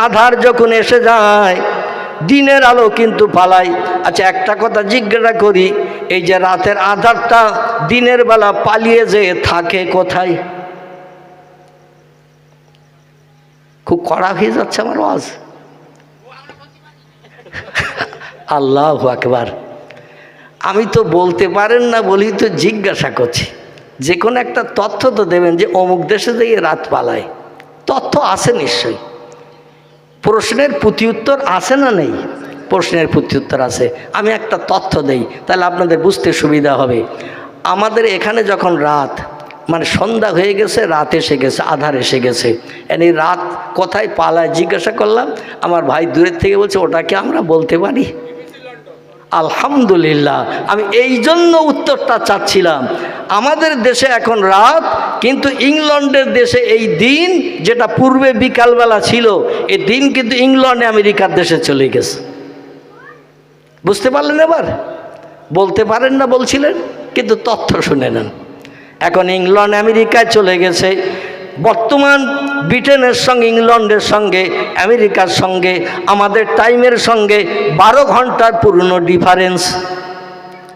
আধার যখন এসে যায় দিনের আলো কিন্তু পালায়। আচ্ছা একটা কথা জিজ্ঞাসা করি, এই যে রাতের আধারটা দিনের বেলা পালিয়ে যেয়ে থাকে কোথায়? খুব কড়া হয়ে যাচ্ছে আমার আওয়াজ। আল্লাহু আকবার। আমি তো বলতে পারেন না বলি তো জিজ্ঞাসা করছি, যে কোনো একটা তথ্য তো দেবেন যে অমুক দেশে যেয়ে রাত পালায়। তথ্য আছে নিশ্চয়ই, প্রশ্নের প্রতি উত্তর আছে না নেই? প্রশ্নের প্রতি উত্তর আছে। আমি একটা তথ্য দেই, তাহলে আপনাদের বুঝতে সুবিধা হবে। আমাদের এখানে যখন রাত মানে সন্ধ্যা হয়ে গেছে, রাত এসে গেছে, আধার এসে গেছে, এই রাত কোথায় পালায় জিজ্ঞাসা করলাম, আমার ভাই দূরের থেকে বলছে ওটাকে আমরা বলতে পারি? আলহামদুলিল্লাহ। আমি এই জন্য উত্তরটা চাচ্ছিলাম। আমাদের দেশে এখন রাত, কিন্তু ইংল্যান্ডের দেশে এই দিন যেটা পূর্বে বিকালবেলা ছিল, এই দিন কিন্তু ইংল্যান্ডে আমেরিকার দেশে চলে গেছে। বুঝতে পারলেন? এবার বলতে পারেন না বলছিলেন, কিন্তু তথ্য শুনে নেন। এখন ইংল্যান্ড আমেরিকায় চলে গেছে। বর্তমান ব্রিটেনের সঙ্গে, ইংল্যান্ডের সঙ্গে, আমেরিকার সঙ্গে আমাদের টাইমের সঙ্গে 12 ঘন্টার পুরনো ডিফারেন্স।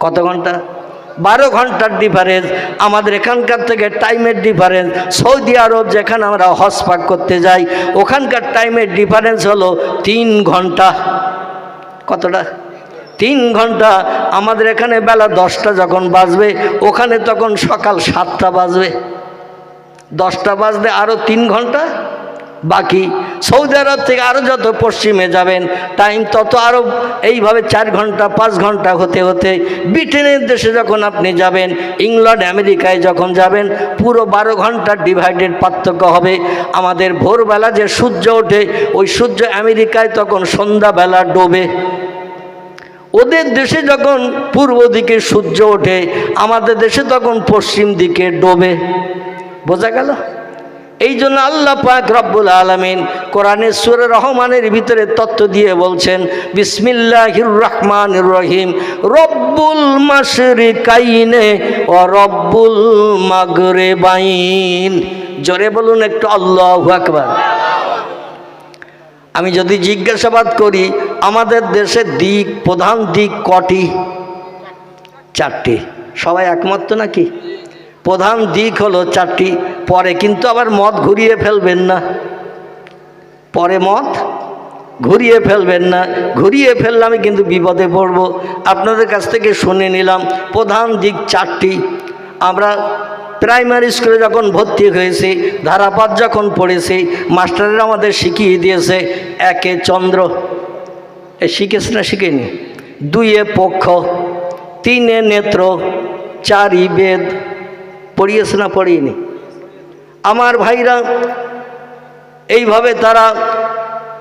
কত ঘন্টা? 12 ঘন্টার ডিফারেন্স। আমাদের এখানকার থেকে টাইমের ডিফারেন্স, সৌদি আরব যেখানে আমরা হজ পাক করতে যাই ওখানকার টাইমের ডিফারেন্স হলো 3 ঘন্টা। কতটা? 3 ঘন্টা। আমাদের এখানে বেলা 10টা যখন বাজবে, ওখানে তখন সকাল 7টা বাজবে। 10টা বাজলে আরও 3 ঘন্টা বাকি। সৌদি আরব থেকে আরও যত পশ্চিমে যাবেন টাইম তত আরও এইভাবে 4 ঘন্টা 5 ঘন্টা হতে হতে ব্রিটেনের দেশে যখন আপনি যাবেন, ইংল্যান্ড আমেরিকায় যখন যাবেন, পুরো 12 ঘন্টার ডিভাইডেড পার্থক্য হবে। আমাদের ভোরবেলা যে সূর্য ওঠে, ওই সূর্য আমেরিকায় তখন সন্ধ্যাবেলা ডোবে। ওদের দেশে যখন পূর্ব দিকে সূর্য ওঠে, আমাদের দেশে তখন পশ্চিম দিকে ডোবে। বোঝা গেল? এই জন্য আল্লাহ পাক রব্বুল আলামিন কোরআনের সূরা রহমানের ভিতরে তথ্য দিয়ে বলছেন, বিসমিল্লাহির রহমানির রহিম, রব্বুল মাশরিকাইনে ওয়া রব্বুল মাগরিবাইন। জোরে বলুন একটু আল্লাহু আকবার। আমি যদি জিজ্ঞাসাবাদ করি আমাদের দেশের দিক, প্রধান দিক কটি? 4টি। সবাই একমত তো নাকি? প্রধান দিক হলো 4টি। পরে কিন্তু আবার মত ঘুরিয়ে ফেলবেন না, পরে মত ঘুরিয়ে ফেলবেন না। ঘুরিয়ে ফেললে আমি কিন্তু বিপদে পড়ব। আপনাদের কাছ থেকে শুনে নিলাম প্রধান দিক 4টি। আমরা প্রাইমারি স্কুলে যখন ভর্তি হয়েছি, ধারাপাত যখন পড়েছি, মাস্টাররা আমাদের শিখিয়ে দিয়েছে, 1 চন্দ্র, শিখেছে না শিখেনি? 2 পক্ষ, 3 নেত্র, 4 বেদ। পড়িয়েছে না পড়িয়েনি? আমার ভাইরা এইভাবে তারা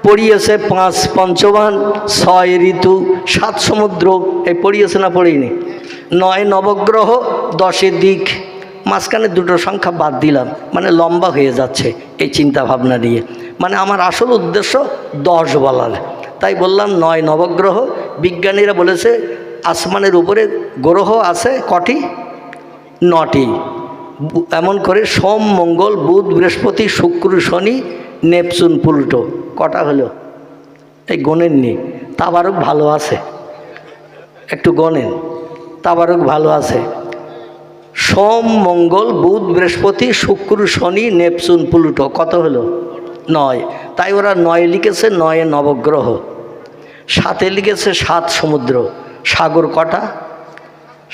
পড়িয়েছে। 5 পঞ্চবান, 6 ঋতু, 7 সমুদ্র, এই পড়িয়েছে না পড়িয়েনি? 9 নবগ্রহ, 10 দিক। মাঝখানে 2টো সংখ্যা বাদ দিলাম, মানে লম্বা হয়ে যাচ্ছে এই চিন্তা ভাবনা নিয়ে। মানে আমার আসল উদ্দেশ্য 10 বলার, তাই বললাম 9 নবগ্রহ। বিজ্ঞানীরা বলেছে আসমানের উপরে গ্রহ আছে কটি? 9টি। এমন করে সোম, মঙ্গল, বুধ, বৃহস্পতি, শুক্র, শনি, নেপচুন, প্লুটো। কটা হলো? এই গণেননি? তাবারক ভালো আছে, একটু গণেন। তাবারক ভালো আছে। সোম, মঙ্গল, বুধ, বৃহস্পতি, শুক্র, শনি, নেপচুন, প্লুটো। কত হলো? 9। তাই ওরা 9 লিখেছে, 9 নবগ্রহ। 7 লিখেছে 7 সমুদ্র। সাগর কটা?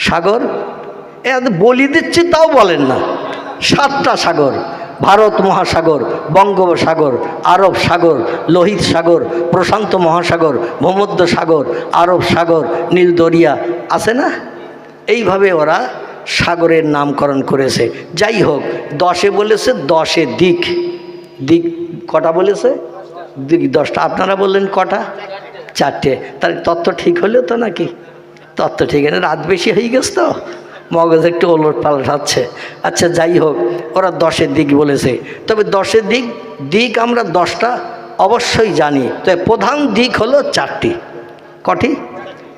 সাগর বলি দিচ্ছি তাও বলেন না। 7টা সাগর। ভারত মহাসাগর, বঙ্গোপসাগর, আরব সাগর, লোহিত সাগর, প্রশান্ত মহাসাগর, ভূমধ্য সাগর, আরব সাগর, নীল দরিয়া আছে না? এইভাবে ওরা সাগরের নামকরণ করেছে। যাই হোক, 10 বলেছে, 10 দিক। দিক কটা বলেছে? দিক 10টা। আপনারা বললেন কটা? 4টে। তাহলে তত্ত্ব ঠিক হলো তো নাকি? তত্ত্ব ঠিক আছে। রাত বেশি হয়ে গেছে তো মগজ একটু ওলট পাল্টাচ্ছে। আচ্ছা যাই হোক, ওরা 10 দিক বলেছে। তবে 10 দিক আমরা 10টা অবশ্যই জানি। তবে প্রধান দিক হলো 4টি। কটি?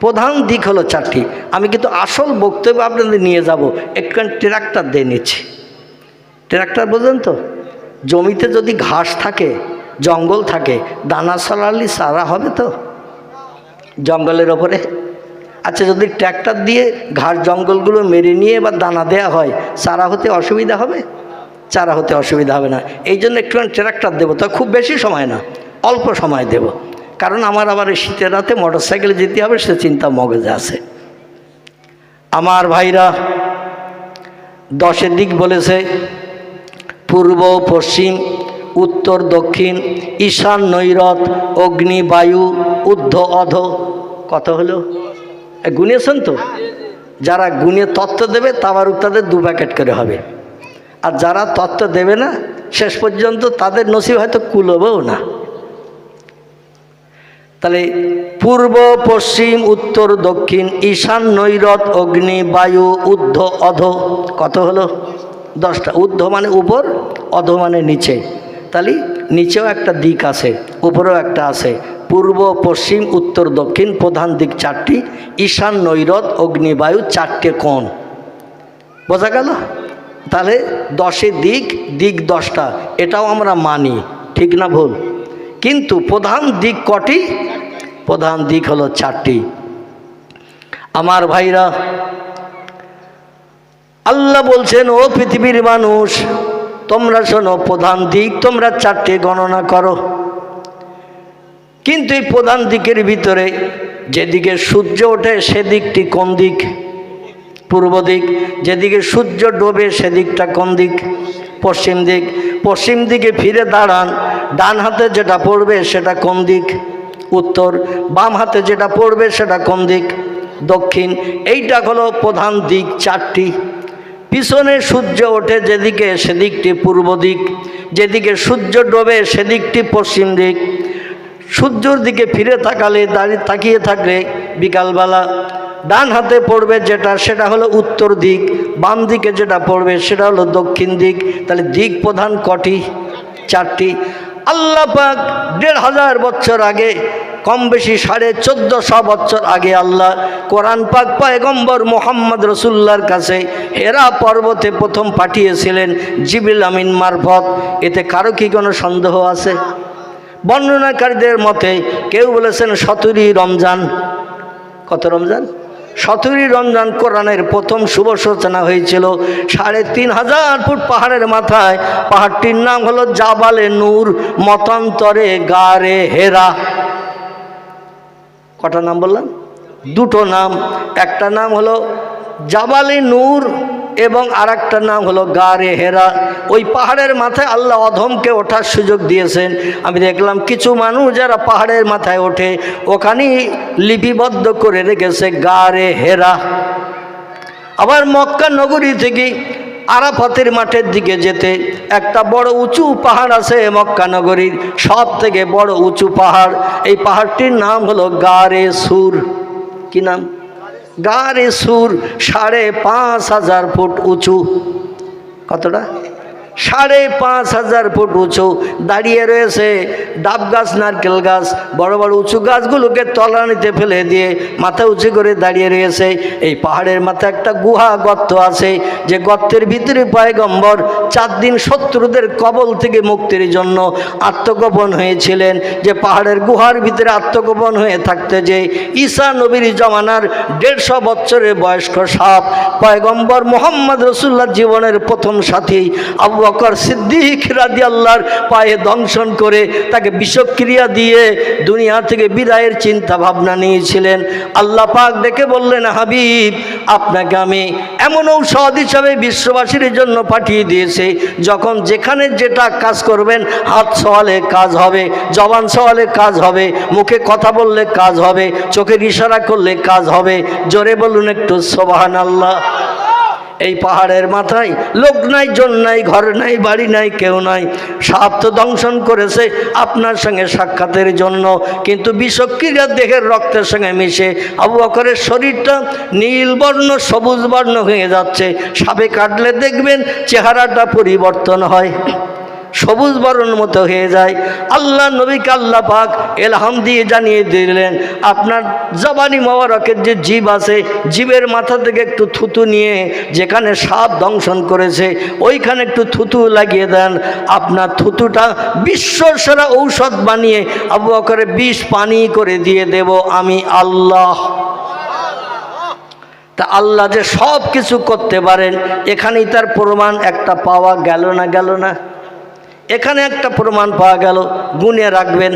প্রধান দিক হলো 4টি। আমি কিন্তু আসল বক্তব্য আপনাদের নিয়ে যাব। একটুখানি ট্রাক্টর দিয়ে নিচ্ছি। ট্রাক্টর বোঝেন তো? জমিতে যদি ঘাস থাকে জঙ্গল থাকে, দানা ছড়ালে চারা হবে তো জঙ্গলের ওপরে? আচ্ছা, যদি ট্র্যাক্টর দিয়ে ঘাস জঙ্গলগুলো মেরে নিয়ে এবার দানা দেওয়া হয়, চারা হতে অসুবিধা হবে? চারা হতে অসুবিধা হবে না। এই জন্য একটুখানি ট্র্যাক্টর দেবো, তা খুব বেশি সময় না, অল্প সময় দেব, কারণ আমার আবার এই শীতের রাতে মোটর সাইকেলে যেতে হবে, সে চিন্তা মগজে আছে। আমার ভাইরা, 10 দিক বলেছে, পূর্ব পশ্চিম উত্তর দক্ষিণ ঈশান নৈরত অগ্নি বায়ু ঊর্ধ্ব অধ। কত হলো? গুনিয়েছেন তো? যারা গুনিয়ে তত্ত্ব দেবে তাবার তাদের 2 প্যাকেট করে হবে, আর যারা তত্ত্ব দেবে না শেষ পর্যন্ত তাদের নসিব হয়তো কুলবেও না। তাহলে পূর্ব পশ্চিম উত্তর দক্ষিণ ঈশান নৈরত অগ্নি বায়ু ঊর্ধ্ব অধ, কত হলো? 10টা। ঊর্ধ্ব মানে উপর, অধ মানে নিচে। তাহলে নিচেও একটা দিক আছে, উপরেও একটা আছে। পূর্ব পশ্চিম উত্তর দক্ষিণ প্রধান দিক 4টি, ঈশান নৈরত অগ্নি বায়ু 4টে কোণ। বোঝা গেল? তাহলে 10 দিক, দিক 10টা, এটাও আমরা মানি, ঠিক না ভুল? কিন্তু প্রধান দিক কটি? প্রধান দিক হলো 4টি। আমার ভাইরা, আল্লাহ বলছেন, ও পৃথিবীর মানুষ, তোমরা শোনো, প্রধান দিক তোমরা 4টে গণনা করো। কিন্তু এই প্রধান দিকের ভিতরে যেদিকে সূর্য ওঠে সেদিকটি কোন দিক? পূর্ব দিক। যেদিকে সূর্য ডোবে সেদিকটা কোন দিক? পশ্চিম দিক। পশ্চিম দিকে ফিরে দাঁড়ান, ডান হাতে যেটা পড়বে সেটা কোন দিক? উত্তর। বাম হাতে যেটা পড়বে সেটা কোন দিক? দক্ষিণ। এইটা হলো প্রধান দিক 4টি। পিছনে সূর্য ওঠে যেদিকে সেদিকটি পূর্ব দিক, যেদিকে সূর্য ডোবে সেদিকটি পশ্চিম দিক। সূর্যর দিকে ফিরে তাকিয়ে থাকলে বিকালবেলা ডান হাতে পড়বে যেটা, সেটা হলো উত্তর দিক, বাম দিকে যেটা পড়বে সেটা হলো দক্ষিণ দিক। তাহলে দিক প্রধান কটি? 4টি। আল্লাহ পাক 1500 বছর আগে, কম বেশি 1450 বছর আগে আল্লাহ কোরআন পাক পয়গম্বর মুহাম্মদ রাসূলুল্লাহর কাছে হেরা পর্বতে প্রথম পাঠিয়েছিলেন জিবরিল আমিন মারফত। এতে কারো কি কোনো সন্দেহ আছে? বর্ণনাকারীদের মতে কেউ বলেছেন 17 রমজান। কত রমজান? 17 রমজান কোরআনের প্রথম শুভ সূচনা হয়েছিল 3500 ফুট পাহাড়ের মাথায়। পাহাড়টির নাম হলো জাবালে নূর, মতান্তরে গারে হেরা। কটা নাম বললাম? 2টো নাম। একটা নাম হলো জাবালে নূর এবং আর একটা নাম হলো গারে হেরা। ওই পাহাড়ের মাথায় আল্লাহ অধমকে ওঠার সুযোগ দিয়েছেন। আমি দেখলাম কিছু মানুষ যারা পাহাড়ের মাথায় ওঠে ওখানেই লিপিবদ্ধ করে রেখেছে গারে হেরা। আবার মক্কা নগরী থেকে আরাফাতের মাঠের দিকে যেতে একটা বড় উঁচু পাহাড় আছে মক্কা নগরীর, সব থেকে বড় উঁচু পাহাড়। এই পাহাড়টির নাম হলো গারে সুর। কি নাম? গারে সুর। 5500 ফুট উঁচু। কতটা? 5500 ফুট উঁচু। দাঁড়িয়ে রয়েছে ডাব গাছ, নারকেল গাছ, বড় বড় উঁচু গাছগুলোকে তলানিতে ফেলে দিয়ে মাথা উঁচু করে দাঁড়িয়ে রয়েছে। এই পাহাড়ের মাথায় একটা গুহা গর্ত আছে, যে গর্তের ভিতরে পয়গম্বর 4 দিন শত্রুদের কবল থেকে মুক্তির জন্য আত্মগোপন হয়েছিলেন। যে পাহাড়ের গুহার ভিতরে আত্মগোপন হয়ে থাকতে যে ঈসা নবীর জমানার 150 বছরের বয়স্ক সাপ পয়গম্বর মুহাম্মদ রাসূলুল্লাহর জীবনের প্রথম সাথী আবু বকর সিদ্দিক রাদিয়াল্লাহর পায়ে দংশন করে তাকে বিষক্রিয়া দিয়ে দুনিয়া থেকে বিদায়ের চিন্তা ভাবনা নিয়েছিলেন। আল্লাহ পাক ডেকে বললেন, হাবিব, আপনাকে আমি এমন ঔষধ হিসাবে বিশ্ববাসীর জন্য পাঠিয়ে দিয়েছি, যখন যেখানে যেটা কাজ করবেন, হাত সওয়ালে কাজ হবে, জবান সওয়ালে কাজ হবে, মুখে কথা বললে কাজ হবে, চোখের ইশারা করলে কাজ হবে। জোরে বলুন একটু সুবহানাল্লাহ। এই পাহাড়ের মাথায় লোক নাই, জন নাই, ঘর নাই, বাড়ি নাই, কেউ নাই। সাপ তো দংশন করেছে আপনার সঙ্গে সাক্ষাতের জন্য, কিন্তু বিষক্রিয়া দেহের রক্তের সঙ্গে মিশে আবু বকরের শরীরটা নীল বর্ণ, সবুজ বর্ণ হয়ে যাচ্ছে। সাপে কাটলে দেখবেন চেহারাটা পরিবর্তন হয়। সবুজ বরণ মতো হয়ে যায়। আল্লাহ নবীকে আল্লাহ পাক এলহাম দিয়ে জানিয়ে দিলেন, আপনার জবানি মোবারকের যে জিভ আছে, জিভের মাথা থেকে একটু থুতু নিয়ে যেখানে সাপ দংশন করেছে ওইখানে একটু থুতু লাগিয়ে দেন। আপনার থুতুটা বিশ্বসেরা ঔষধ বানিয়ে আবু বকরের বিষ পানি করে দিয়ে দেব আমি আল্লাহ। তা আল্লাহ যে সব কিছু করতে পারেন এখানেই তার প্রমাণ একটা পাওয়া গেল না? গেল না? এখানে একটা প্রমাণ পাওয়া গেল, গুনে রাখবেন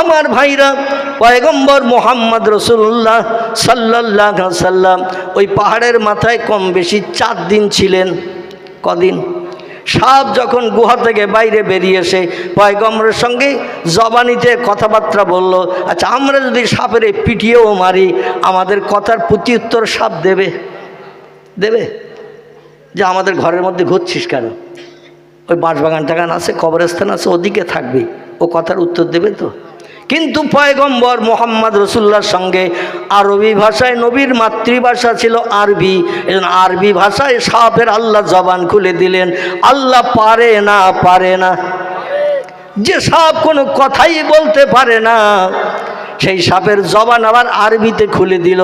আমার ভাইরা। পয়গম্বর মোহাম্মদ রসুল্লাহ সাল্লাল্লাহু আলাইহি সাল্লাম ওই পাহাড়ের মাথায় কম বেশি 4 দিন ছিলেন। কদিন? সাপ যখন গুহা থেকে বাইরে বেরিয়ে এসে পয়গম্বরের সঙ্গে জবানিতে কথাবার্তা বলল, আচ্ছা আমরা যদি সাপের পিটিয়েও মারি আমাদের কথার প্রত্যুত্তর সাপ দেবে? দেবে? যে আমাদের ঘরের মধ্যে ঘুরছিস কেন, ওই বাঁশবাগান টাগান আছে, কবরস্থান আছে, ওদিকে থাকবি, ও কথার উত্তর দেবে তো? কিন্তু পয়গম্বর মোহাম্মদ রসুল্লাহর সঙ্গে আরবি ভাষায়, নবীর মাতৃভাষা ছিল আরবি, এজন্য আরবি ভাষায় সাপের আল্লাহ জবান খুলে দিলেন। আল্লাহ পারে না? পারে না? যে সাপ কোনো কথাই বলতে পারে না সেই সাপের জবান আবার আরবিতে খুলে দিল।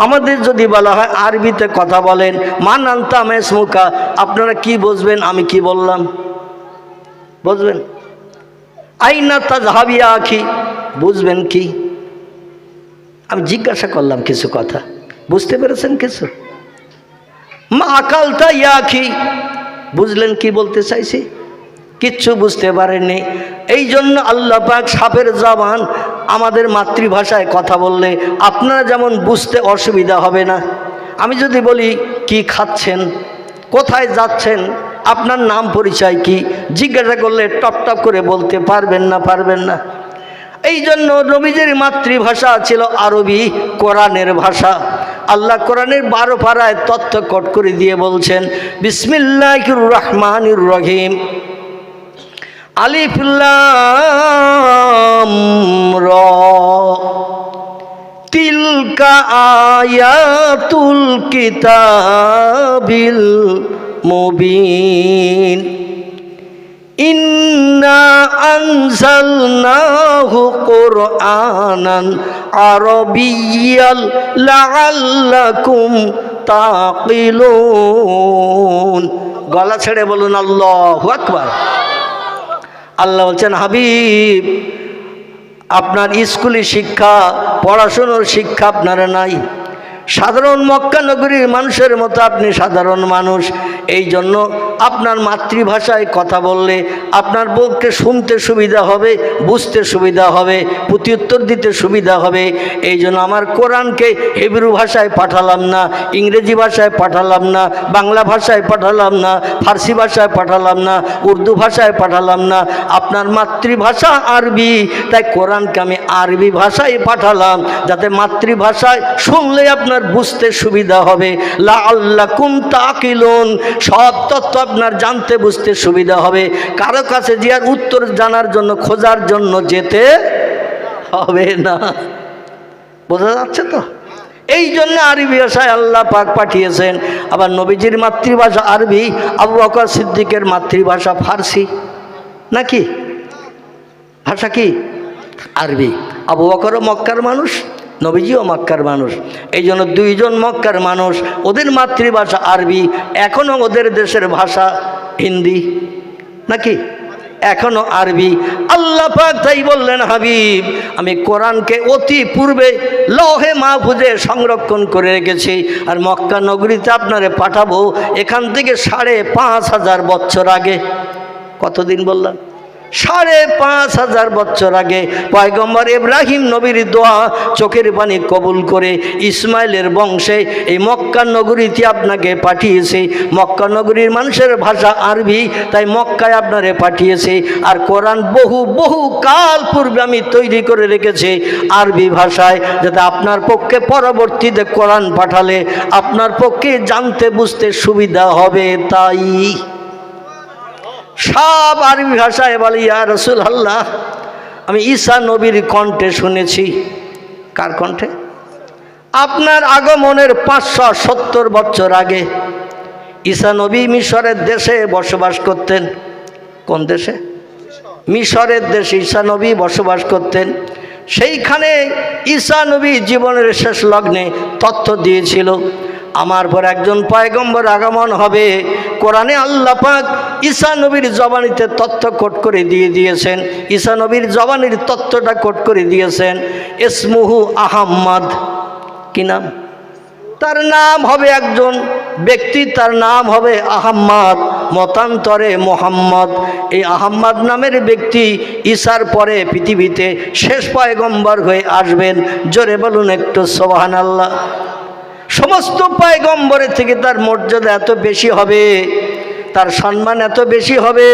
আমাদের যদি বলা হয় আরবিতে কথা বলেন, মান আনতা মেসমুকা, আপনারা কি বুঝবেন? আমি কি বললাম বুঝবেন? আইনা তাযহাবিয়া আখি, বুঝবেন কি? আমি জিজ্ঞাসা করলাম কিছু কথা, বুঝতে পেরেছেন কিছু? মা আকালতা ইয়া আখি, বুঝলেন কি বলতে চাইছি? কিচ্ছু বুঝতে পারেননি। এই জন্য আল্লাহ পাক সাপের জবান আমাদের মাতৃভাষায় কথা বললে আপনারা যেমন বুঝতে অসুবিধা হবে না। আমি যদি বলি কি খাচ্ছেন, কোথায় যাচ্ছেন, আপনার নাম পরিচয় কি, জিজ্ঞাসা করলে টপ টপ করে বলতে পারবেন না? পারবেন না। এই জন্য নবীজির মাতৃভাষা ছিল আরবি, কোরআনের ভাষা। আল্লাহ কোরআনের 12 পারায় তথ্য কট করে দিয়ে বলছেন, বিসমিল্লাহির রহমানির রহিম, আলিফ লাম রা, তিলকা আয়াতুল কিতাবিল মুবিন, ইন্না আনজালনাহু কুরআনান আরাবিয়্যাল লাআল্লাকুম তাকিলুন। গলা ছেড়ে বলুন আল্লাহু আকবার। আল্লাহ বলছেন, হাবিব আপনার স্কুলি শিক্ষা, পড়াশুনোর শিক্ষা আপনার নাই। সাধারণ মক্কা নগরীর মানুষের মতো আপনি সাধারণ মানুষ। এই জন্য আপনার মাতৃভাষায় কথা বললে আপনার পক্ষে শুনতে সুবিধা হবে, বুঝতে সুবিধা হবে, প্রত্যুত্তর দিতে সুবিধা হবে। এই জন্য আমার কোরআনকে হিব্রু ভাষায় পাঠালাম না, ইংরেজি ভাষায় পাঠালাম না, বাংলা ভাষায় পাঠালাম না, ফার্সি ভাষায় পাঠালাম না, উর্দু ভাষায় পাঠালাম না। আপনার মাতৃভাষা আরবি, তাই কোরআনকে আমি আরবি ভাষায় পাঠালাম, যাতে মাতৃভাষায় শুনলে আপনার বুঝতে সুবিধা হবে। লাআল্লাকুম তাকিলুন, সব তথ্য আপনার জানতে বুঝতে সুবিধা হবে। কারো কাছে যে আর উত্তর জানার জন্য, খোঁজার জন্য যেতে হবে না। বোঝা যাচ্ছে তো? এই জন্য আরবি ভাষায় আল্লাহ পাক পাঠিয়েছেন। আবার নবীজির মাতৃভাষা আরবি, আবু বকর সিদ্দিকের মাতৃভাষা ফার্সি, নাকি? ভাষা কি? আরবি। আবু বকরও মক্কার মানুষ, নবীজিও মক্কার মানুষ। এই জন্য দুইজন মক্কার মানুষ, ওদের মাতৃভাষা আরবি, এখনও ওদের দেশের ভাষা হিন্দি, নাকি? এখনও আরবি। আল্লাহ পাক তাই বললেন, হাবিব আমি কোরআনকে অতি পূর্বে লৌহে মাহফুজে সংরক্ষণ করে রেখেছি, আর মক্কা নগরীতে আপনারে পাঠাবো এখান থেকে 5,500 বছর আগে। কতদিন বললাম? 5,500 বছর আগে পয়গম্বর ইব্রাহিম নবীর দোয়া চোখের পানি কবুল করে ইসমাইলের বংশে এই মক্কা নগরীতে আপনাকে পাঠিয়েছে। মক্কা নগরীর মানুষের ভাষা আরবি, তাই মক্কায় আপনারে পাঠিয়েছে। আর কোরআন বহু বহু কাল পূর্বে আমি তৈরি করে রেখেছি আরবি ভাষায়, যাতে আপনার পক্ষে পরবর্তীতে কোরআন পাঠালে আপনার পক্ষে জানতে বুঝতে সুবিধা হবে। তাই সব আরবি ভাষায় বলে, ইয়া রাসূলুল্লাহ আমি ঈসা নবীর কণ্ঠে শুনেছি। কার কণ্ঠে? আপনার আগমনের 570 বছর আগে ঈসা নবী মিশরের দেশে বসবাস করতেন। কোন দেশে? মিশরের দেশে ঈসা নবী বসবাস করতেন। সেইখানে ঈসা নবী জীবনের শেষ লগ্নে তথ্য দিয়েছিল, আমার পর একজন পয়গম্বর আগমন হবে। কোরআনে আল্লাহ পাক ঈসা নবীর জবানিতে তথ্য কোট করে দিয়েছেন। ঈসা নবীর জবানির তথ্যটা কোট করে দিয়েছেন। ইসমুহু আহম্মদ। কি নাম? তার নাম হবে, একজন ব্যক্তি, তার নাম হবে আহম্মদ, মতান্তরে মোহাম্মদ। এই আহম্মদ নামের ব্যক্তি ঈসার পরে পৃথিবীতে শেষ পয়গম্বর হয়ে আসবেন। জোরে বলুন একটু সুবহানাল্লাহ। সমস্ত পয়গম্বরের থেকে তার মর্যাদা এত বেশি হবে, তার সম্মান এত বেশি হবে,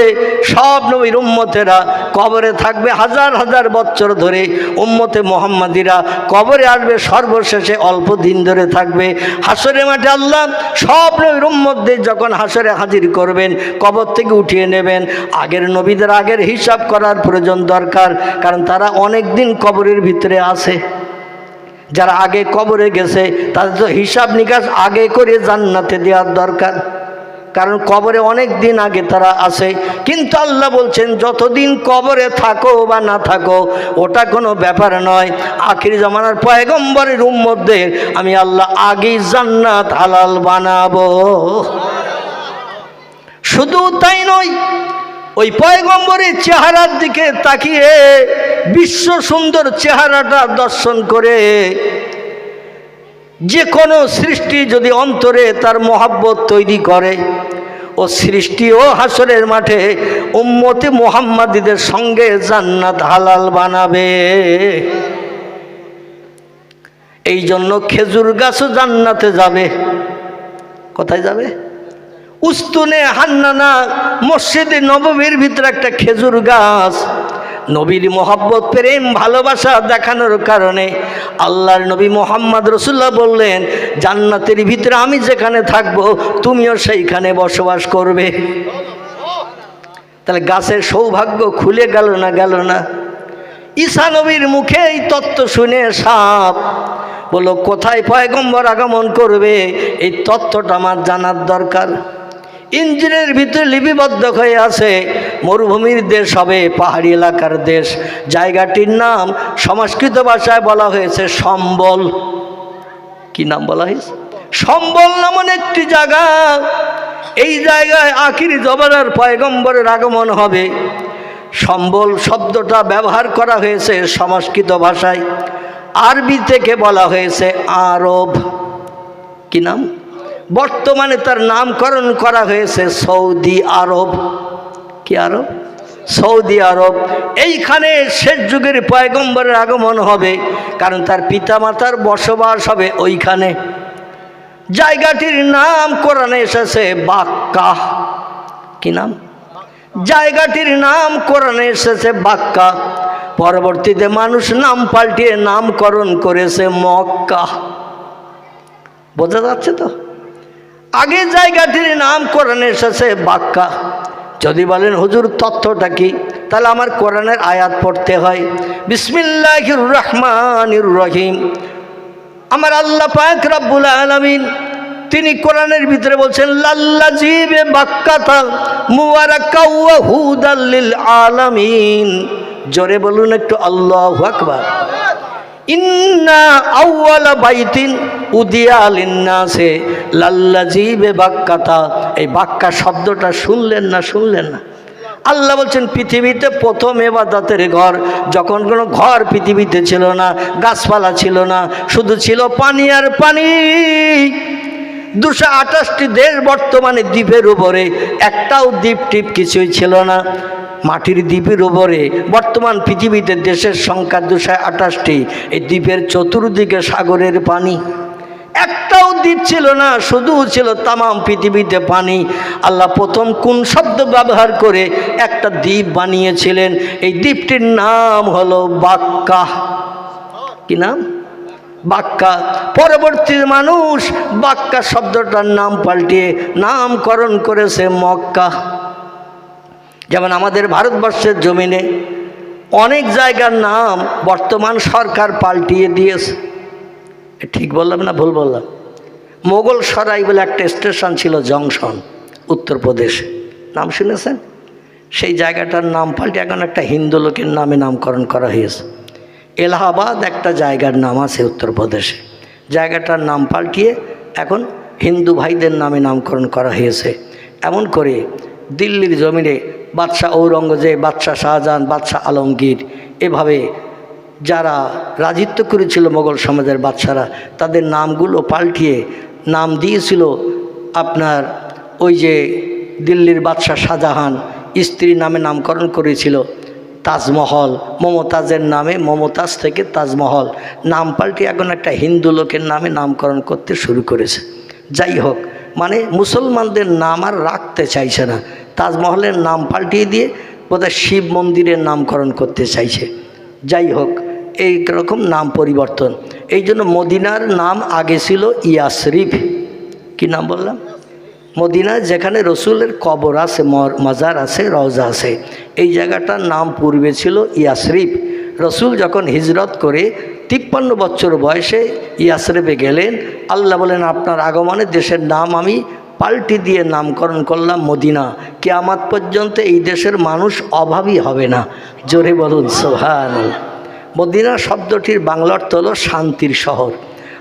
সব নবীর উম্মতেরা কবরে থাকবে হাজার হাজার বছর ধরে। উম্মতে মোহাম্মদীরা কবরে আসবে সর্বশেষে অল্প দিন ধরে থাকবে। হাসরের মাঠে আল্লাহ সব নবীর উম্মতদের যখন হাসরে হাজির করবেন, কবর থেকে উঠিয়ে নেবেন, আগের নবীদের আগের হিসাব করার প্রয়োজন দরকার, কারণ তারা অনেক দিন কবরের ভিতরে আছে। যারা আগে কবরে গেছে তাদের তো হিসাব নিকাশ আগে করে জান্নাতে দেওয়ার দরকার, কারণ কবরে অনেক দিন আগে তারা আছে। কিন্তু আল্লাহ বলছেন যতদিন কবরে থাকো বা না থাকো ওটা কোনো ব্যাপার নয়। আখির জামানার পয়গম্বরের উম্মতদের আমি আল্লাহ আগেই জান্নাত হালাল বানাবো। শুধু তাই নয়, ওই পয়গম্বরের চেহারার দিকে তাকিয়ে, বিশ্ব সুন্দর চেহারাটা দর্শন করে যে কোনো সৃষ্টি যদি অন্তরে তার মহব্বত তৈরি করে, ও সৃষ্টিও হাসরের মাঠে উম্মতে মুহাম্মাদীদের সঙ্গে জান্নাত হালাল বানাবে। এই জন্য খেজুর গাছও জান্নাতে যাবে। কোথায় যাবে? উস্তুনে হান্নানা মসজিদে নববীর ভিতরে একটা খেজুর গাছ। নবীর মোহাব্বত, প্রেম, ভালোবাসা দেখানোর কারণে আল্লাহর নবী মোহাম্মদ রসুল্লাহ বললেন, জান্নাতের ভিতরে আমি যেখানে থাকবো তুমিও সেইখানে বসবাস করবে। তাহলে গাছের সৌভাগ্য খুলে গেল না? গেল না? ঈসা নবীর মুখে এই তত্ত্ব শুনে সাপ বলল, কোথায় পয়গম্বর আগমন করবে এই তত্ত্বটা আমার জানার দরকার। ইঞ্জিনের ভিতরে লিপিবদ্ধ হয়ে আছে, মরুভূমির দেশ হবে, পাহাড়ি এলাকার দেশ। জায়গাটির নাম সংস্কৃত ভাষায় বলা হয়েছে সম্বল। কি নাম বলা হয়েছে? সম্বল নামন একটি জায়গা। এই জায়গায় আখির জমানার পয়গম্বরের আগমন হবে। সম্বল শব্দটা ব্যবহার করা হয়েছে সংস্কৃত ভাষায়, আরবি থেকে বলা হয়েছে আরব। কি নাম? বর্তমানে তার নামকরণ করা হয়েছে সৌদি আরব। কি আরব? সৌদি আরব। এইখানে শেষ যুগের পয়গম্বরের আগমন হবে, কারণ তার পিতামাতার বসবাস হবে ওইখানে। জায়গাটির নাম কোরআনে এসেছে বাক্কা। কি নাম? জায়গাটির নাম কোরআনে এসেছে বাক্কা। পরবর্তীতে মানুষ নাম পাল্টিয়ে নামকরণ করেছে মক্কা। বোঝা যাচ্ছে তো? আগে জায়গাটির নাম কোরআনে এসেছে বাক্কা। যদি বলেন হুজুর তথ্যটা কি, তাহলে আমার কোরআনের আয়াত পড়তে হয়। বিসমিল্লাহির রহমানির রহিম। আমার আল্লাহ পাক রব্বুল আলামিন তিনি কোরআনের ভিতরে বলছেন, লাল্লাযী বিবাক্কাতা মুবারাকাও ওয়া হুদাল লিল আলামিন। জোরে বলুন একটু আল্লাহু আকবার। ইন্না আউওয়ালা বাইতিন উদিয়া লিন্নাসে লাল্লাযী বিবাক্কাতা। এই বাক্কা শব্দটা শুনলেন না? শুনলেন না? আল্লাহ বলছেন পৃথিবীতে প্রথম ইবাদতের ঘর, যখন কোনো ঘর পৃথিবীতে ছিল না, গাছপালা ছিল না, শুধু ছিল পানি আর পানি। 228টি দেশ বর্তমানে দ্বীপের উপরে, একটাও দ্বীপ টিপ কিছুই ছিল না। মাটির দ্বীপের উপরে বর্তমান পৃথিবীতে দেশের সংখ্যা 228টি। এই দ্বীপের চতুর্দিকে সাগরের পানি, একটাও দ্বীপ ছিল না, শুধু ছিল তামাম পৃথিবীতে পানি। আল্লাহ প্রথম কোন শব্দ ব্যবহার করে একটা দ্বীপ বানিয়েছিলেন? এই দ্বীপটির নাম হলো বাক্কা। কি নাম? বাক্কা। পরবর্তী মানুষ বাক্কা শব্দটার নাম পাল্টিয়ে নামকরণ করেছে মক্কা। যেমন আমাদের ভারতবর্ষের জমিনে অনেক জায়গার নাম বর্তমান সরকার পাল্টিয়ে দিয়েছে। ঠিক বললাম না ভুল বললাম? মোগল সরাই বলে একটা স্টেশন ছিল, জংশন, উত্তরপ্রদেশে। নাম শুনেছেন? সেই জায়গাটার নাম পাল্টে এখন একটা হিন্দু লোকের নামে নামকরণ করা হয়েছে। এলাহাবাদ একটা জায়গার নাম আছে উত্তরপ্রদেশে, জায়গাটার নাম পাল্টিয়ে এখন হিন্দু ভাইদের নামে নামকরণ করা হয়েছে। এমন করে দিল্লির জমিনে বাদশাহ ঔরঙ্গজেব, বাদশাহ শাহজাহান, বাদশাহ আলমগীর, এভাবে যারা রাজত্ব করেছিল মোগল সমাজের বাদশারা, তাদের নামগুলো পাল্টিয়ে নাম দিয়েছিল আপনার ওই যে দিল্লির বাদশাহ শাহজাহান স্ত্রীর নামে নামকরণ করেছিল তাজমহল, মমতাজের নামে মমতাজ থেকে তাজমহল, নাম পাল্টিয়ে এখন একটা হিন্দু লোকের নামে নামকরণ করতে শুরু করেছে। যাই হোক, মানে মুসলমানদের নাম আর রাখতে চাইছে না, তাজমহলের নাম পাল্টিয়ে দিয়ে বোধহয় শিব মন্দিরের নামকরণ করতে চাইছে। যাই হোক, এই রকম নাম পরিবর্তন। এই জন্য মদিনার নাম আগে ছিল ইয়াসরিফ। কি নাম বললাম? মদিনায় যেখানে রসুলের কবর আছে, মাজার আছে, রওজা আছে, এই জায়গাটার নাম পূর্বে ছিল ইয়াসরিফ। রসুল যখন হিজরত করে 53 বছর বয়সে ইয়াসরিফে গেলেন, আল্লাহ বলেন আপনার আগমনে দেশের নাম আমি পাল্টি দিয়ে নামকরণ করলাম মদিনা। কিয়ামত পর্যন্ত এই দেশের মানুষ অভাবী হবে না। জোরে বলুন সুবহানাল্লাহ। মদিনা শব্দটির বাংলা অর্থ হলো শান্তির শহর।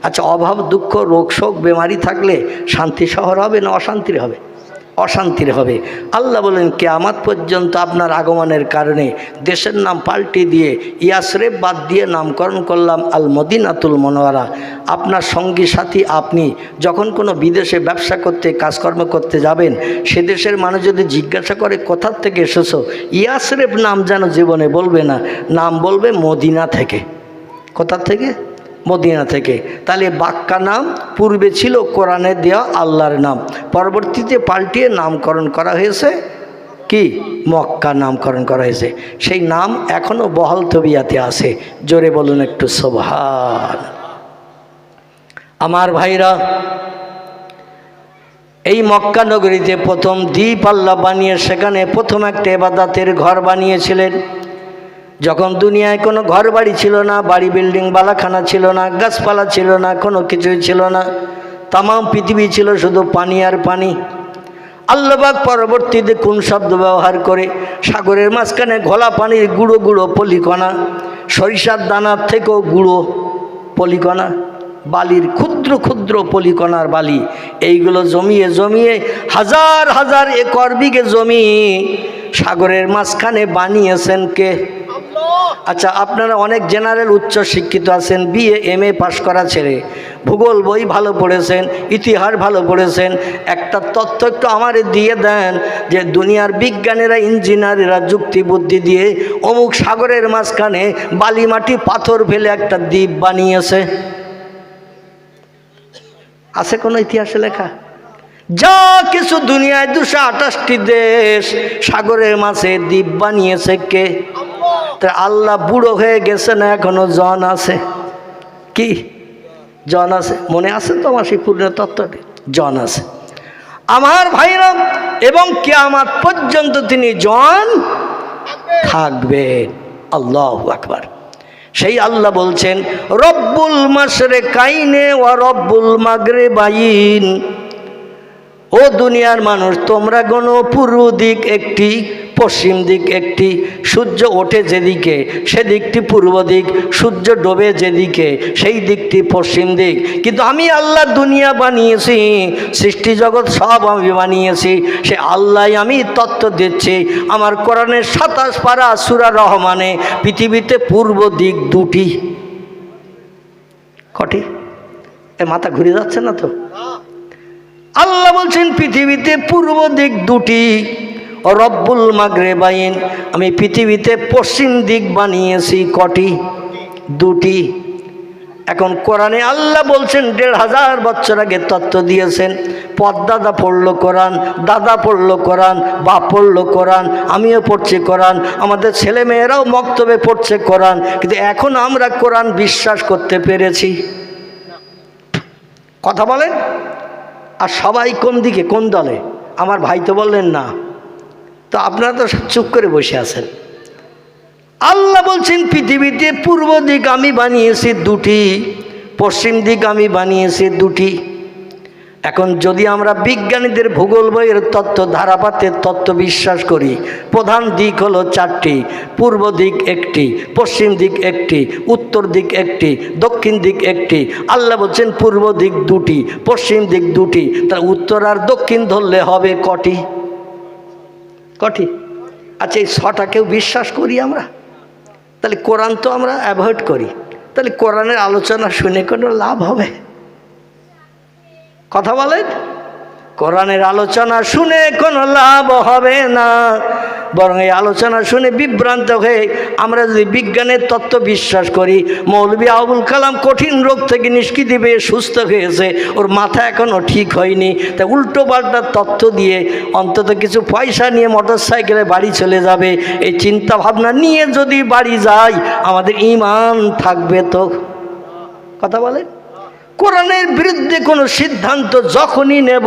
আচ্ছা, অভাব, দুঃখ, রোগ শোক, বেমারি থাকলে শান্তি শহর হবে না অশান্তির হবে? অশান্তির হবে। আল্লাহ বলেন কিয়ামত পর্যন্ত আপনার আগমনের কারণে দেশের নাম পাল্টে দিয়ে ইয়াসরিফ বাদ দিয়ে নামকরণ করলাম আল মদিনাতুল মুনাওয়ারা। আপনার সঙ্গী সাথী আপনি যখন কোনো বিদেশে ব্যবসা করতে, কাজকর্ম করতে যাবেন, সে দেশের মানুষ যদি জিজ্ঞাসা করে কোথা থেকে এসেছো, ইয়াসরিফ নাম যেন জীবনে বলবে না, নাম বলবে মদিনা থেকে। কোথা থেকে? মদিনা থেকে। তাহলে বাক্কা নাম পূর্বে ছিল কোরআনে দেওয়া আল্লাহর নাম, পরবর্তীতে পাল্টিয়ে নামকরণ করা হয়েছে কি? মক্কা নামকরণ করা হয়েছে। সেই নাম এখনও বহাল তবিয়াতে আছে। জোরে বলুন একটু সুবহান। আমার ভাইরা, এই মক্কা নগরীতে প্রথম দ্বীপ আল্লাহ বানিয়ে সেখানে প্রথম একটা ইবাদতের ঘর বানিয়েছিলেন। যখন দুনিয়ায় কোনো ঘর বাড়ি ছিল না, বাড়ি বিল্ডিং বালাখানা ছিল না, গাছপালা ছিল না, কোনো কিছুই ছিল না, তাম পৃথিবী ছিল শুধু পানি আর পানি। আল্লাহ পাক পরবর্তীতে কোন শব্দ ব্যবহার করে? সাগরের মাঝখানে ঘোলা পানির গুঁড়ো গুঁড়ো পলিকণা, সরিষার দানার থেকেও গুঁড়ো পলিকণা, বালির ক্ষুদ্র ক্ষুদ্র পলিকণার বালি, এইগুলো জমিয়ে জমিয়ে হাজার হাজার একর বিঘে জমি সাগরের মাঝখানে বানিয়েছেন কে? আচ্ছা, আপনারা অনেক জেনারেল উচ্চ শিক্ষিত আছেন, বিএ এমএ পাশ করা ছেড়ে ভূগোল বই ভালো পড়েছেন, ইতিহাস ভালো পড়েছেন, একটা তথ্য একটু আমারে দিয়ে দেন যে দুনিয়ার বিজ্ঞানীরা, ইঞ্জিনিয়াররা যুক্তি বুদ্ধি দিয়ে অমুক সাগরের মাঝখানে বালি মাটি পাথর ফেলে একটা দ্বীপ বানিয়েছে। আছে কোনো ইতিহাসে লেখা? যা কিছু দুনিয়ায় 228টি দেশ সাগরের মাঝে দ্বীপ বানিয়েছে কে? তা আল্লাহ বুড়ো হয়ে গেছে না এখনো জন আছে? কি জন আছে? মনে আছে তো আমার সেই পূর্ণ তত্ত্বটি? জন আছে আমার ভাইরা, এবং কিয়ামত পর্যন্ত তিনি জন থাকবেন। আল্লাহু আকবার। সেই আল্লাহ বলছেন রব্বুল মাশরিকাইনে ওয়া রব্বুল মাগরিবাইন। ও দুনিয়ার মানুষ, তোমরা গণ পূর্ব দিক একটি, পশ্চিম দিক একটি, সূর্য ওঠে যেদিকে সেদিকটি পূর্ব দিক, সূর্য ডোবে যেদিকে সেই দিকটি পশ্চিম দিক। কিন্তু আমি আল্লাহ দুনিয়া বানিয়েছি, সৃষ্টি জগৎ সব আমি বানিয়েছি, সে আল্লাহ আমি তত্ত্ব দিচ্ছি। আমার কোরআনের 27 পারা সূরা রহমানে পৃথিবীতে পূর্ব দিক দুটি। কটি? এ মাথা ঘুরে যাচ্ছে না তো? আল্লাহ বলছেন পৃথিবীতে পূর্ব দিক দুটি। ও রব্বুল মাগরিবাইন, আমি পৃথিবীতে পশ্চিম দিক বানিয়েছি কটি? দুটি। এখন কোরআনে আল্লাহ বলছেন 1500 বছর আগে তত্ত্ব দিয়েছেন। পদ্দাদা পড়লো কোরআন, দাদা পড়লো কোরআন, বাপ পড়লো কোরআন, আমিও পড়ছি কোরআন, আমাদের ছেলে মেয়েরাও মক্তবে পড়ছে কোরআন, কিন্তু এখন আমরা কোরআন বিশ্বাস করতে পেরেছি? কথা বলেন। আর সবাই কোন দিকে, কোন দলে? আমার ভাই তো বললেন না, তো আপনারা তো চুপ করে বসে আছেন। আল্লাহ বলছেন পৃথিবীতে পূর্ব দিক আমি বানিয়েছি দুটি, পশ্চিম দিক আমি বানিয়েছি দুটি। এখন যদি আমরা বিজ্ঞানীদের ভূগোল বইয়ের তত্ত্ব ধারাপাতের তত্ত্ব বিশ্বাস করি, প্রধান দিক হলো চারটি: পূর্ব দিক একটি, পশ্চিম দিক একটি, উত্তর দিক একটি, দক্ষিণ দিক একটি। আল্লাহ বলছেন পূর্ব দিক দুটি, পশ্চিম দিক দুটি। তাহলে উত্তর আর দক্ষিণ ধরলে হবে কটি? কটি? আচ্ছা, এই ছটাকেও বিশ্বাস করি আমরা। তাহলে কোরআন তো আমরা অ্যাভয়েড করি। তাহলে কোরআনের আলোচনা শুনে কোনো লাভ হবে? কথা বলেন। কোরআনের আলোচনা শুনে কোনো লাভ হবে না, বরং এই আলোচনা শুনে বিভ্রান্ত হয়ে আমরা যদি বিজ্ঞানের তত্ত্ব বিশ্বাস করি, মৌলভী আবুল কালাম কঠিন রোগ থেকে নিষ্কৃতি পেয়ে সুস্থ হয়েছে, ওর মাথা এখনও ঠিক হয়নি, তা উল্টো পাল্টা তত্ত্ব দিয়ে অন্তত কিছু পয়সা নিয়ে মোটর সাইকেলে বাড়ি চলে যাবে, এই চিন্তা ভাবনা নিয়ে যদি বাড়ি যাই, আমাদের ঈমান থাকবে তো? কথা বলেন। কোরআনের বিরুদ্ধে কোনো সিদ্ধান্ত যখনই নেব,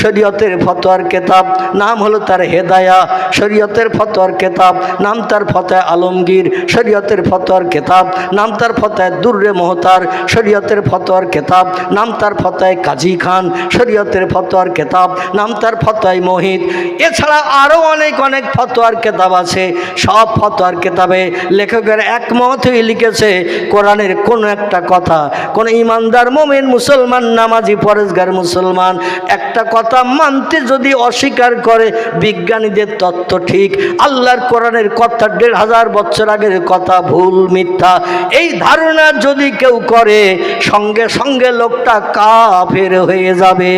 শরীয়তের ফতোয়ার কেতাব, নাম হলো তার হেদায়া, শরীয়তের ফতোয়ার কেতাব, নাম তার ফতোয়া আলমগীর, শরীয়তের ফতোয়ার কেতাব, নাম তার ফতোয়া দুর্রে মোহতার, শরীয়তের ফতোয়ার কেতাব, নাম তার ফতোয়া কাজী খান, শরীয়তের ফতোয়ার কেতাব, নাম তার ফতোয়া মহিত। এছাড়া আরও অনেক অনেক ফতোয়ার কেতাব আছে। সব ফতোয়ার কেতাবে লেখকের একমত হয়ে লিখেছে, কোরআনের কোনো একটা কথা কোনো ইমানদার মোমেন মুসলমান নামাজি পরেজগার মুসলমান একটা কথা মানতে যদি অস্বীকার করে, বিজ্ঞানীদের তত্ত্ব ঠিক, আল্লাহর কোরআনের কথা ১৫০০ বছর আগের কথা ভুল মিথ্যা, এই ধারণা যদি কেউ করে, সঙ্গে সঙ্গে লোকটা কাফের হয়ে যাবে।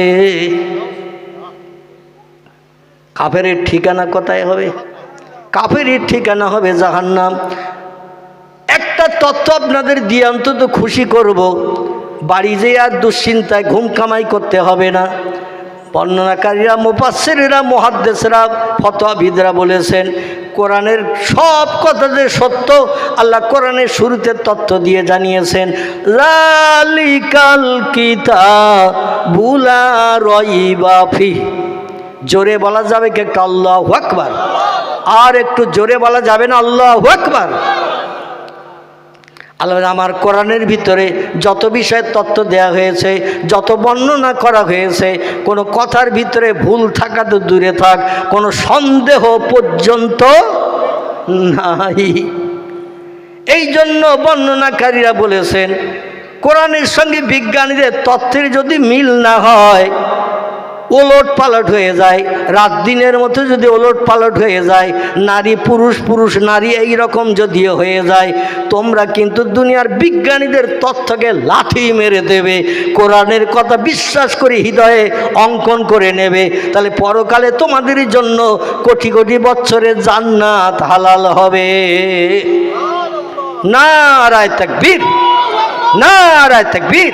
কাফেরের ঠিকানা কোথায় হবে? কাফেরের ঠিকানা হবে জাহান্নাম। একটা তথ্য আপনাদের দিয়ে অন্তত খুশি করব, বাড়ি যেয়ে আর দুশ্চিন্তায় ঘুম কামাই করতে হবে না। বর্ণনাকারীরা, মুফাসসিররা, মুহাদ্দিসরা, ফতোয়াবিদরা বলেছেন, কোরআনের সব কথা যে সত্য, আল্লাহ কোরআনের শুরুতে তথ্য দিয়ে জানিয়েছেন, যালিকাল কিতাবু লা রাইবা ফিহি। জোরে বলা যাবে কি একটা আল্লাহু আকবার? আর একটু জোরে বলা যাবে না আল্লাহু আকবার? আল্লাহ, আমার কোরআনের ভিতরে যত বিষয়ের তত্ত্ব দেওয়া হয়েছে, যত বর্ণনা করা হয়েছে, কোনো কথার ভিতরে ভুল থাকা তো দূরে থাক, কোনো সন্দেহ পর্যন্ত নাই। এই জন্য বর্ণনাকারীরা বলেছেন, কোরআনের সঙ্গে বিজ্ঞানীদের তত্ত্বের যদি মিল না হয়, ওলট পালট হয়ে যায়, রাত দিনের মতো যদি ওলট পালট হয়ে যায়, নারী পুরুষ পুরুষ নারী এই রকম যদি হয়ে যায়, তোমরা কিন্তু দুনিয়ার বিজ্ঞানীদের তথ্যকে লাথি মেরে দেবে, কোরআনের কথা বিশ্বাস করে হৃদয়ে অঙ্কন করে নেবে। তাহলে পরকালে তোমাদের জন্য কোটি কোটি বছরের জান্নাত হালাল হবে। নারায়ে তাকবীর, নারায়ে তাকবীর।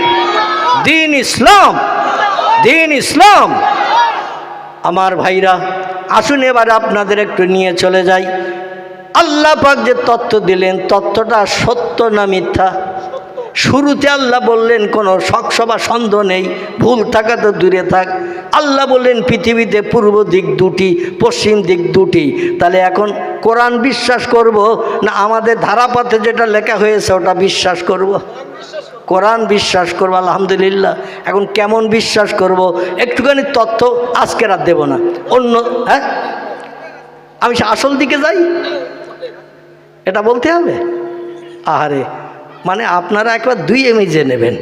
দ্বীন ইসলাম, দ্বীন ইসলাম। আমার ভাইরা, আসুন এবার আপনাদের একটু নিয়ে চলে যাই। আল্লাহ পাক যে তত্ত্ব দিলেন, তত্ত্বটা সত্য না মিথ্যা? শুরুতে আল্লাহ বললেন কোনো শকসভা সন্দেহ নেই, ভুল থাকা তো দূরে থাক। আল্লাহ বললেন পৃথিবীতে পূর্ব দিক দুটি, পশ্চিম দিক দুটি। তাহলে এখন কোরআন বিশ্বাস করব না আমাদের ধারাপাতে যেটা লেখা হয়েছে ওটা বিশ্বাস করব? কোরআন বিশ্বাস করবো। আলহামদুলিল্লাহ। এখন কেমন বিশ্বাস করব? একটুখানি তথ্য আজকে আর দেব না, অন্য। হ্যাঁ, আমি আসল দিকে যাই, এটা বলতে হবে। আহারে, মানে আপনারা একবার দুই এমিজে নেবেন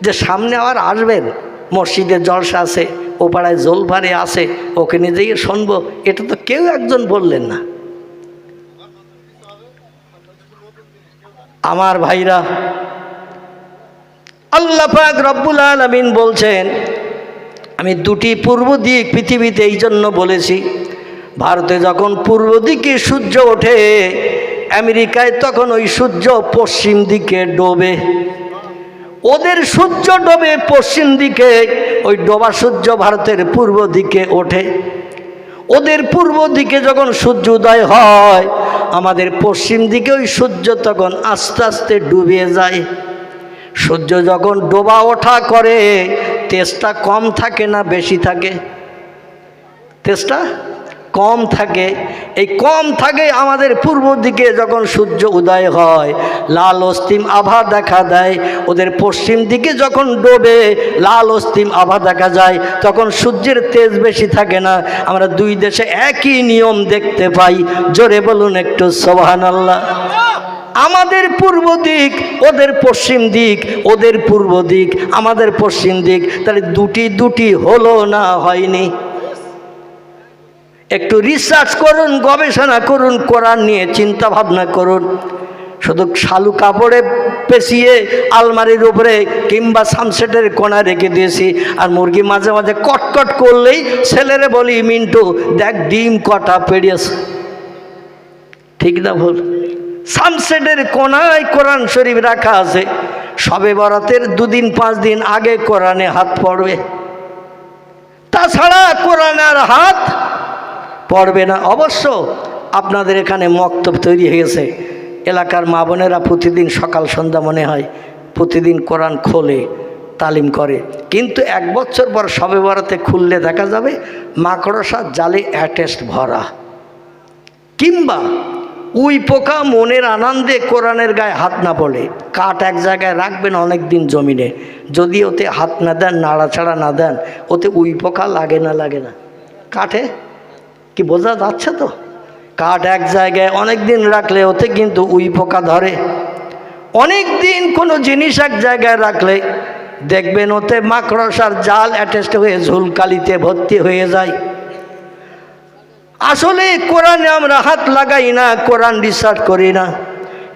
যে সামনে আবার আসবেন, মসজিদে জলসা আছে, ও পাড়ায় জলভারে আছে, ওখানে যেয়ে শুনবো, এটা তো কেউ একজন বললেন না। আমার ভাইরা, আল্লাহ পাক রব্বুল আলামিন বলছেন, আমি দুটি পূর্ব দিক পৃথিবীতে এই জন্য বলেছি, ভারতে যখন পূর্ব দিকে সূর্য ওঠে, আমেরিকায় তখন ওই সূর্য পশ্চিম দিকে ডোবে। ওদের সূর্য ডোবে পশ্চিম দিকে, ওই ডোবা সূর্য ভারতের পূর্ব দিকে ওঠে। ওদের পূর্ব দিকে যখন সূর্য উদয় হয়, আমাদের পশ্চিম দিকে ওই সূর্য তখন আস্তে আস্তে ডুবে যায়। সূর্য যখন ডোবা ওঠা করে, তেজটা কম থাকে না বেশি থাকে? তেজটা কম থাকে। এই কম থাকে আমাদের পূর্ব দিকে যখন সূর্য উদয় হয় লাল অস্তিম আভা দেখা দেয়, ওদের পশ্চিম দিকে যখন ডোবে লাল অস্তিম আভা দেখা যায়, তখন সূর্যের তেজ বেশি থাকে না। আমরা দুই দেশে একই নিয়ম দেখতে পাই। জোরে বলুন একটু সুবহানাল্লাহ। আমাদের পূর্ব দিক ওদের পশ্চিম দিক, ওদের পূর্ব দিক আমাদের পশ্চিম দিক, তাহলে দুটি হলো না হয়নি? একটু রিসার্চ করুন, গবেষণা করুন, কোরআন নিয়ে চিন্তা ভাবনা করুন। শুধু শালু কাপড়ে পেঁচিয়ে আলমারির উপরে কিংবা সানসেটের কোণা রেখে দিয়েছি, আর মুরগি মাঝে মাঝে কটকট করলেই ছেলেরে বলি, মিন্টু দেখ ডিম কটা পেড়িয়েছে। ঠিক না ভুল? সানসেটের কোণায় কোরআন শরীফ রাখা আছে। শবে বরাতের 2 দিন 5 দিন আগে কোরআনে হাত পড়বে, তাছাড়া কোরআনে আর হাত পড়বে না। অবশ্য আপনাদের এখানে মক্তব তৈরি হয়েছে, এলাকার মা বোনেরা প্রতিদিন সকাল সন্ধ্যা মনে হয় প্রতিদিন কোরআন খোলে, তালিম করে। কিন্তু 1 বছর পর শবে বরাতে খুললে দেখা যাবে মাকড়সার জালে অ্যাটেস্ট ভরা, কিংবা উই পোকা মনের আনন্দে কোরআনের গায়ে হাত না পড়ে কাঠ এক জায়গায় রাখবেন অনেক দিন জমিনে, যদি ওতে হাত না দেন, নাড়াচাড়া না দেন, ওতে উই পোকা লাগে না? লাগে না? কাঠে কি বোঝা যাচ্ছে তো? কাঠ এক জায়গায় অনেক দিন রাখলে ওতে কিন্তু উই পোকা ধরে। অনেক দিন কোনো জিনিস এক জায়গায় রাখলে দেখবেন ওতে মাকড়সার জাল অ্যাটেস্ট হয়ে ঝুলকালিতে ভর্তি হয়ে যায়। আসলে কোরআনে আমরা হাত লাগাই না, কোরআন রিসার্চ করি না।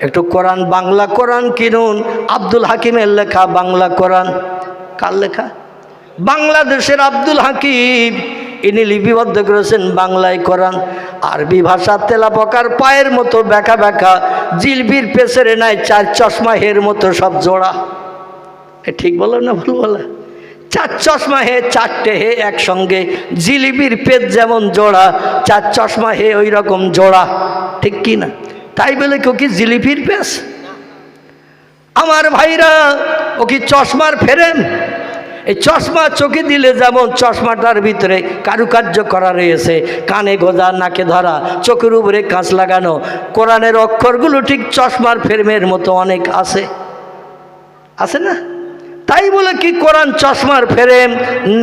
একটু কোরআন, বাংলা কোরআন কিনুন, আব্দুল হাকিমের লেখা বাংলা কোরআন। কার লেখা? বাংলাদেশের আব্দুল হাকিম, ইনি লিপিবদ্ধ করেছেন বাংলায় কোরআন। আরবি ভাষা তেলাপকার পায়ের মতো ব্যাকা ব্যাকা, জিলবির পেছরে নাই 4 চশমা হের মতো সব জোড়া। ঠিক বলো না ভুল বলে? 4 চশমা হে, 4টে হে একসঙ্গে, জিলিপির পেট যেমন জোড়া, 4 চশমা হে ওই রকম জোড়া। ঠিক কি না? তাই বলে কেউ কি জিলিপির পেস? আমার ভাইরা, ও কি চশমার ফ্রেম? এই চশমা চোখে দিলে যেমন চশমাটার ভিতরে কারুকার্য করা রয়েছে, কানে গোজা, নাকে ধরা, চোখের উপরে কাঁচ লাগানো, কোরআনের অক্ষরগুলো ঠিক চশমার ফ্রেমের মতো অনেক আছে, আছে না? তাই বলে কি কোরআন চশমার ফ্রেম?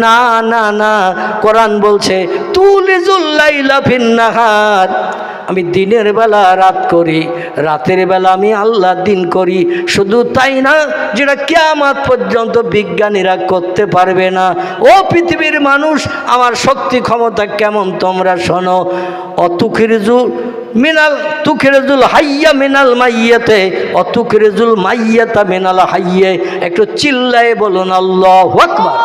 না না না, কোরআন বলছে তুলিজুল লাইলা ফিন নাহার, আমি দিনের বেলা রাত করি, রাতের বেলা আমি আল্লাহ দিন করি। শুধু তাই না, যেটা কিয়ামত পর্যন্ত বিজ্ঞানীরা করতে পারবে না। ও পৃথিবীর মানুষ, আমার শক্তি ক্ষমতা কেমন তোমরা শোনো। তুখরিজুল হাইয়া মিনাল মাইয়াতে, তুখরিজুল মাইয়াতা মিনাল হাইয়ে। একটু চিল্লায়ে বলুন আল্লাহু আকবার।